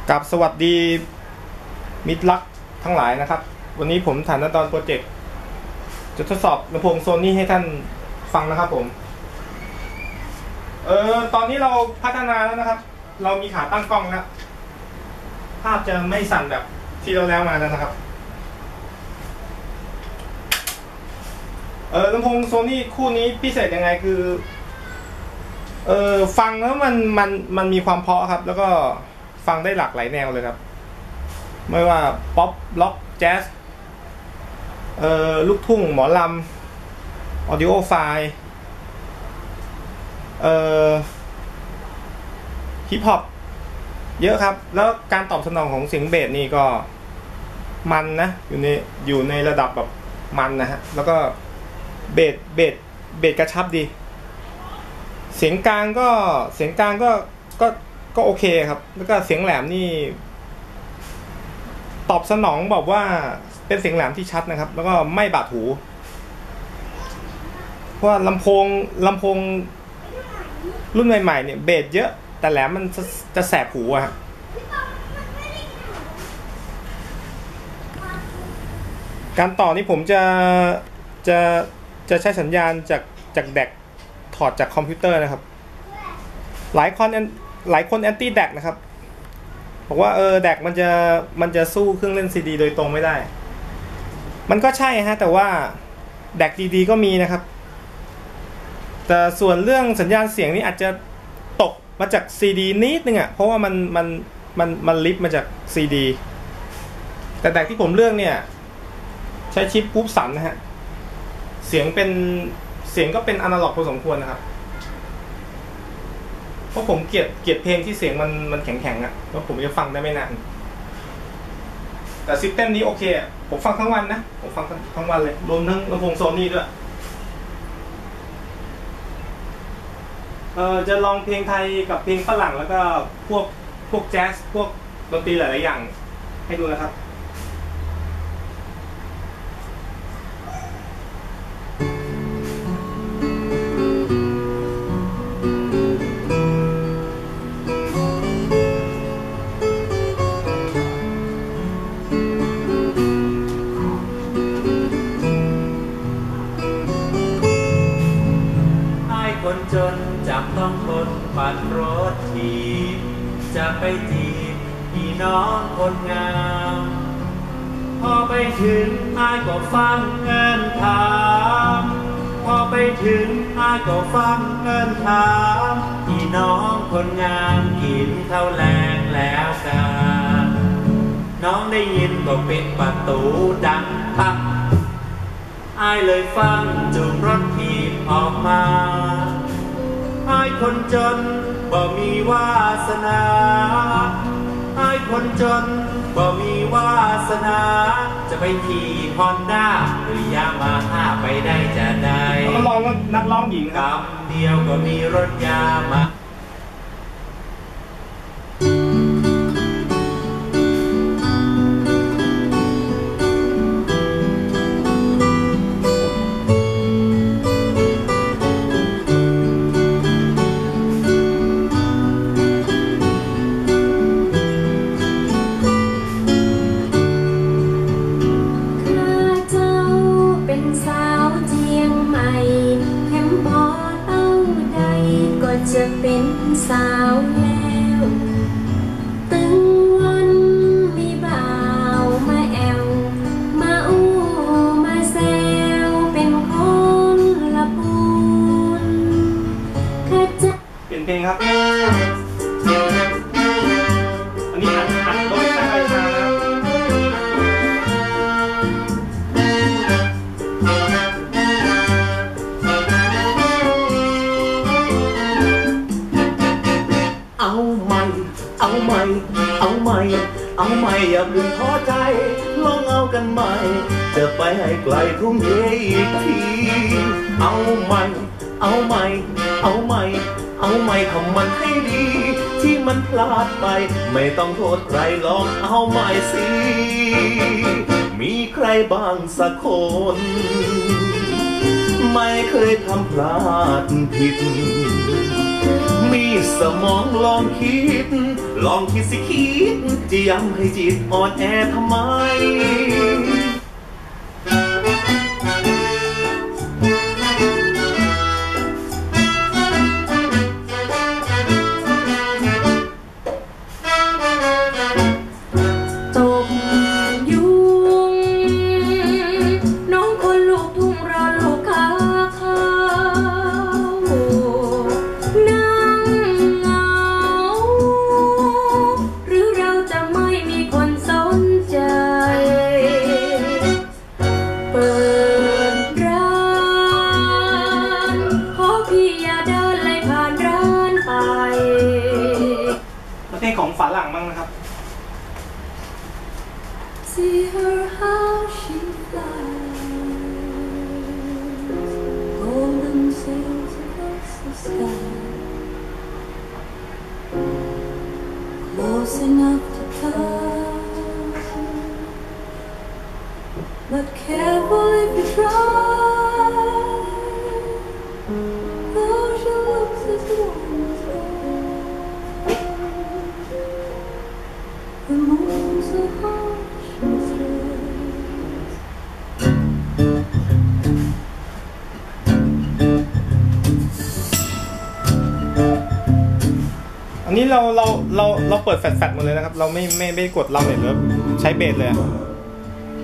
กับสวัสดีมิตรรักทั้งหลายนะครับวันนี้ผมฐานตอนโปรเจกต์จะทดสอบลำโพงโซนี่ให้ท่านฟังนะครับผมตอนนี้เราพัฒนาแล้วนะครับเรามีขาตั้งกล้องแล้วภาพจะไม่สั่นแบบที่เราแล้วมาแล้วนะครับลำโพงโซนี่คู่นี้พิเศษยังไงคือฟังแล้วมันมีความเพราะครับแล้วก็ฟังได้หลากหลายแนวเลยครับไม่ว่าป๊อปล็อกแจ๊สลูกทุ่งหมอลำออดิโอไฟล์ฮิปฮอปเยอะครับแล้วการตอบสนองของเสียงเบสนี่ก็มันนะอยู่ในระดับแบบมันนะฮะแล้วก็เบสกระชับดีเสียงกลางก็โอเคครับแล้วก็เสียงแหลมนี่ตอบสนองบอกว่าเป็นเสียงแหลมที่ชัดนะครับแล้วก็ไม่บาดหูเพราะว่าลำโพงรุ่นใหม่ๆเนี่ยเบสเยอะแต่แหลมมันจะแสบหูอะฮะการต่อนี่ผมจะใช้สัญญาณจากแดกถอดจากคอมพิวเตอร์นะครับหลายคนแอนตี้แดกนะครับบอกว่าแดกมันจะสู้เครื่องเล่นซีดีโดยตรงไม่ได้มันก็ใช่ฮะแต่ว่าแดกดีๆก็มีนะครับแต่ส่วนเรื่องสัญญาณเสียงนี่อาจจะตกมาจากซีดีนิดนึงอ่ะเพราะว่ามันลิฟต์มาจากซีดีแต่แดกที่ผมเลือกเนี่ยใช้ชิปกู๊ปสันนะฮะเสียงก็เป็นอนาล็อกพอสมควรนะครับเพราะผมเกลียดเพลงที่เสียงมันแข็งๆอ่ะแล้วผมจะฟังได้ไม่นานแต่ซิสเต็มนี้โอเคอ่ะผมฟังทั้งวันนะผมฟังทั้งวันเลยรวมทั้งลำโพงโซนี่ด้วยจะลองเพลงไทยกับเพลงฝรั่งแล้วก็พวกแจ๊สพวกดนตรีหลายๆอย่างให้ดูนะครับคนจนจำต้องทนปั่นรถถีบจะไปจีบพี่น้องคนงามพอไปถึงอ้ายก็ฟังเงินถามพอไปถึงอ้ายก็ฟังเงินถามพี่น้องคนงามกินข้าวแลงแล้วกันน้องได้ยินก็ปิดประตูดังปักอ้ายเลยฟังจูงรถถีบออกมาอ้ายคนจนบ่มีวาสนาอ้ายคนจนบ่มีวาสนาจะไปขี่ฮอนด้าหรือยามาฮ่าไปได้จะได้นักร้องหญิงครับคำเดียวก็มีรถยามาจะเป็นสาวแล้วตึงวันมีบ่าวมาแอวมาอู้มาแซวเป็นคนละปูนข้าจะเปลี่ยนเพลงครับอันนี้อัดโดยสายชานะครับเอาใหม่อย่าเพิ่งท้อใจลองเอากันใหม่จะไปให้ไกลทุ่มเทอีกทีเอาใหม่ทำมันให้ดีที่มันพลาดไปไม่ต้องโทษใครลองเอาใหม่สิมีใครบ้างสักคนไม่เคยทำพลาดผิด มีสมองลองคิด ลองคิดสิคิดจะย้ำให้จิตอ่อนแอทำไมของฝรั่งมั่งนะครับ See her how she flies, golden sails across the sky, close enough to touch, but careful if you try, though she looks as warm as the moon's so harsh and straight. อันนี้เราเปิดแฟลชหมดเลยนะครับเราไม่กดเราเนี่ยหรือใช้เบสเลย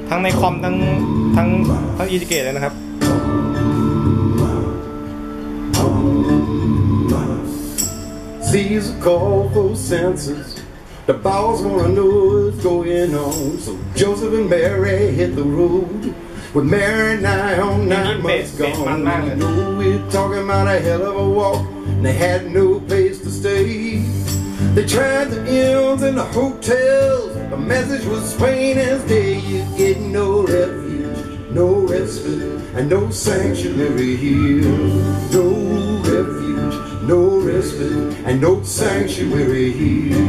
ทั้งในคอมทั้งอีดิเกตเลยนะครับ Seas a call for senses. The boys wanna know what's going on. So Joseph and Mary hit the road. With Mary now 9 months gone. You know we're talking about a hell of a walk. They had no place to stay. They tried the inns and the hotels. The message was plain as day. You get no refuge, no respite, and no sanctuary here. No refuge, no respite, and no sanctuary here.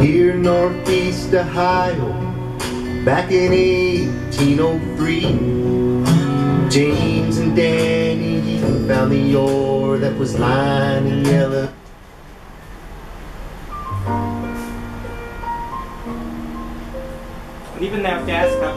'Here Northeast Ohio, back in 1803, James and Danny found the ore that was lined in yellow. อันนี้เป็นแนวแจ๊สครับ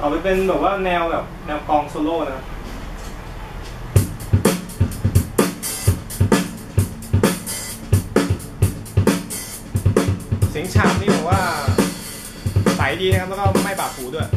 ต่อไปเป็นแบบว่าแนวกลองโซโล่นะครับเสียงฉาบนี่ผมว่าใสดีนะครับแล้วก็ไม่บาดหูด้วย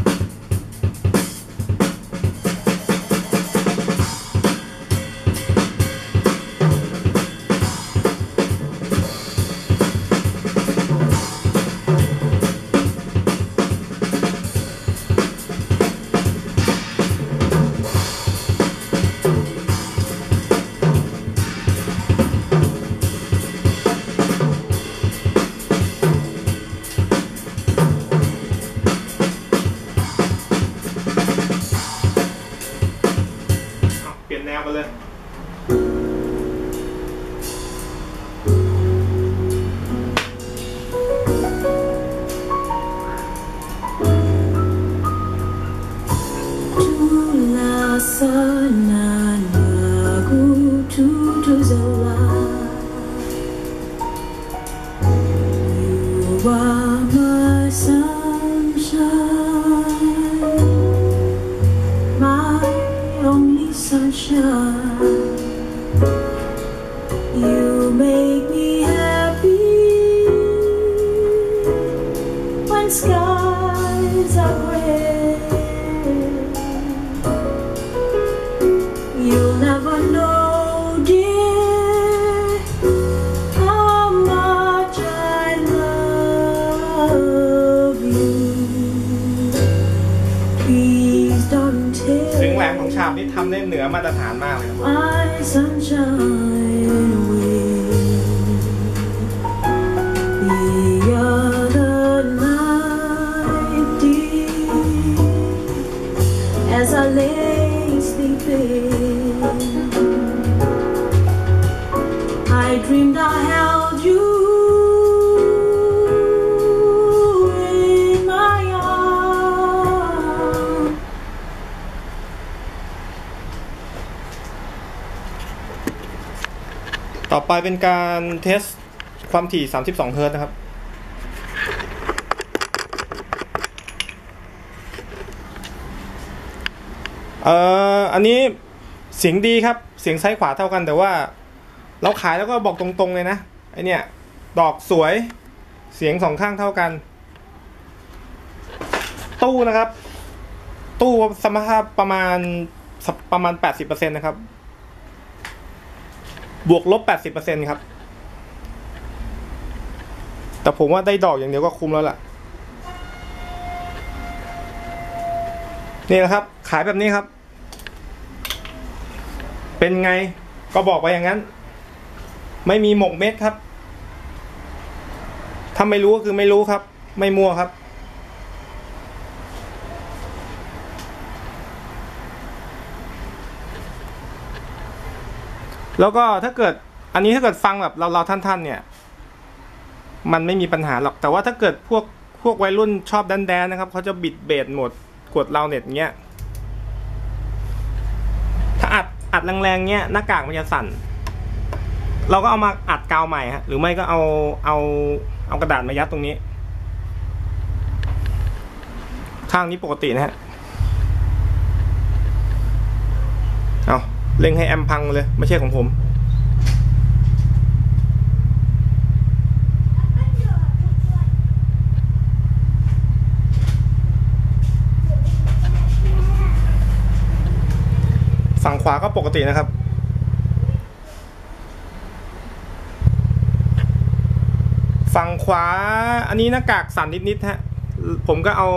แนวไปเลย sana aku tutuzala. You are my sunshine, my only sunshine. You make me happy when skies are gray. You'll never know, dear, how much I love you. Please don't เสียง take แหลมของฉาบนี่ทำได้เหนือมาตรฐานมากเลยครับ my sunshine away. The other night, dear, as I lay sleeping, I dreamed I held you in my arms. ต่อไปเป็นการเทสความถี่32 เฮิร์ตซ์นะครับอันนี้เสียงดีครับเสียงซ้ายขวาเท่ากันแต่ว่าเราขายแล้วก็บอกตรงๆเลยนะไอเนี่ยดอกสวยเสียงสองข้างเท่ากันตู้นะครับตู้สมรรถภาพประมาณ 80% นะครับบวกลบ 80% ครับแต่ผมว่าได้ดอกอย่างเดียวก็คุ้มแล้วล่ะนี่แหละครับขายแบบนี้ครับเป็นไงก็บอกไปอย่างนั้นไม่มีหมกเม็ดครับถ้าไม่รู้ก็คือไม่รู้ครับไม่มั่วครับแล้วก็ถ้าเกิดอันนี้ถ้าเกิดฟังแบบเราท่านๆเนี่ยมันไม่มีปัญหาหรอกแต่ว่าถ้าเกิดพวกวัยรุ่นชอบแดนนะครับเขาจะบิดเบสโหมดกดเราเน็ตเงี้ยถ้าอัดแรงๆเงี้ยหน้ากากมันจะสั่นเราก็เอามาอัดกาวใหม่ฮะหรือไม่ก็เอากระดาษมายัดตรงนี้ข้างนี้ปกตินะฮะเอาเล็งให้แอมพังเลยไม่ใช่ของผมฝั่งขวาก็ปกตินะครับฝั่งขวาอันนี้หน้ากากสั่นนิดๆฮะผมก็เอา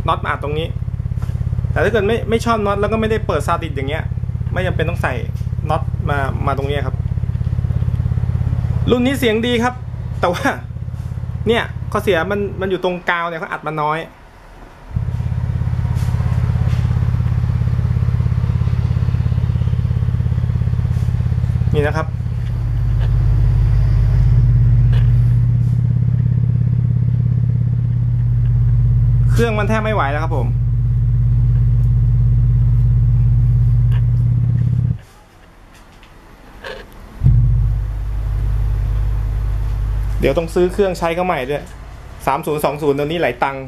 น็อตมาอัดตรงนี้แต่ถ้าเกิดไม่ชอบน็อตแล้วก็ไม่ได้เปิดซาดิสอย่างเงี้ยไม่จำเป็นต้องใส่น็อตมาตรงนี้ครับรุ่นนี้เสียงดีครับแต่ว่าเนี่ยข้อเสียมันอยู่ตรงกาวเนี่ยเขาอัดมาน้อยนี่นะครับเครื่องมันแทบไม่ไหวแล้วครับผมเดี๋ยวต้องซื้อเครื่องใช้เขาใหม่ด้วย3020ตอนนี้หลายตังค์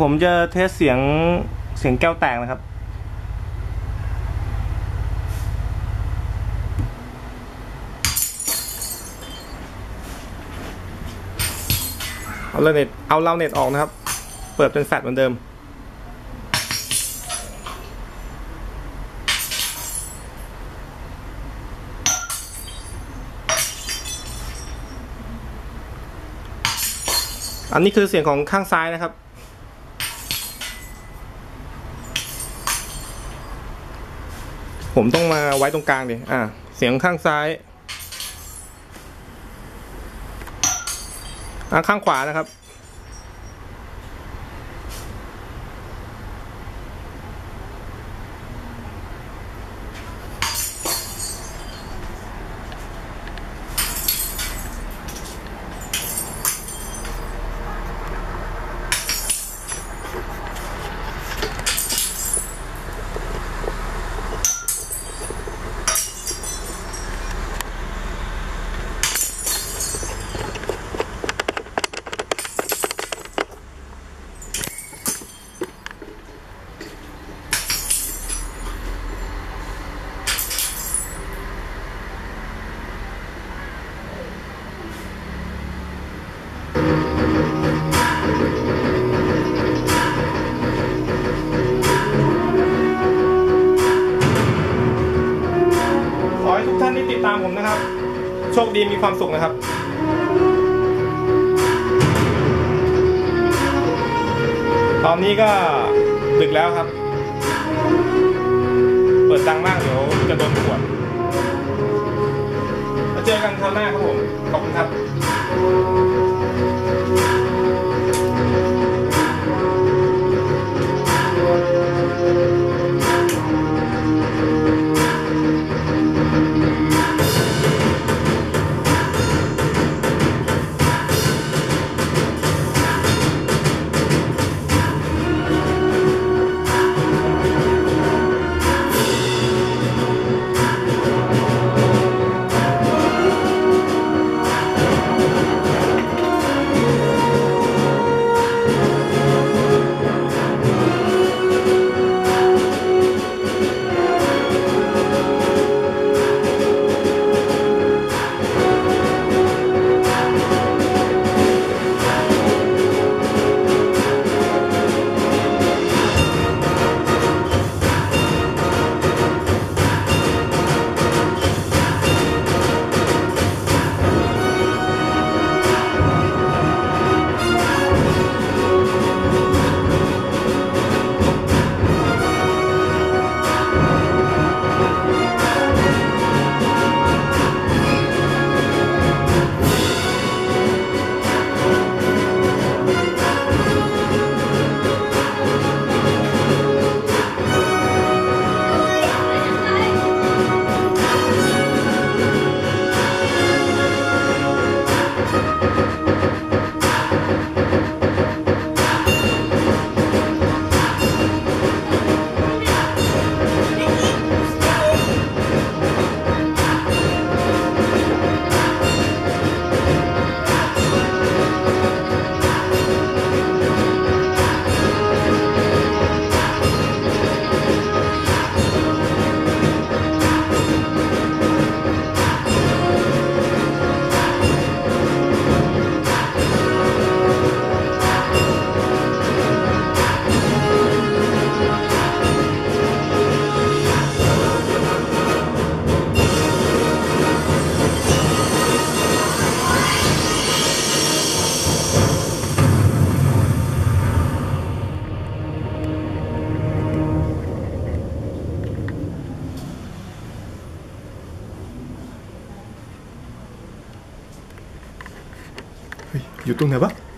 ผมจะเทสเสียงแก้วแตกนะครับเอาเราเน็ตออกนะครับเปิดเป็นแฟลชเหมือนเดิมอันนี้คือเสียงของข้างซ้ายนะครับผมต้องมาไว้ตรงกลางดิเสียงข้างซ้ายข้างขวานะครับ นะครับ โชคดีมีความสุขนะครับ ตอนนี้ก็ดึกแล้วครับ เปิดดังมากเดี๋ยวจะโดนขวดมาเจอกันคราวหน้าครับผม ขอบคุณครับอยู่ตรงไหนวะ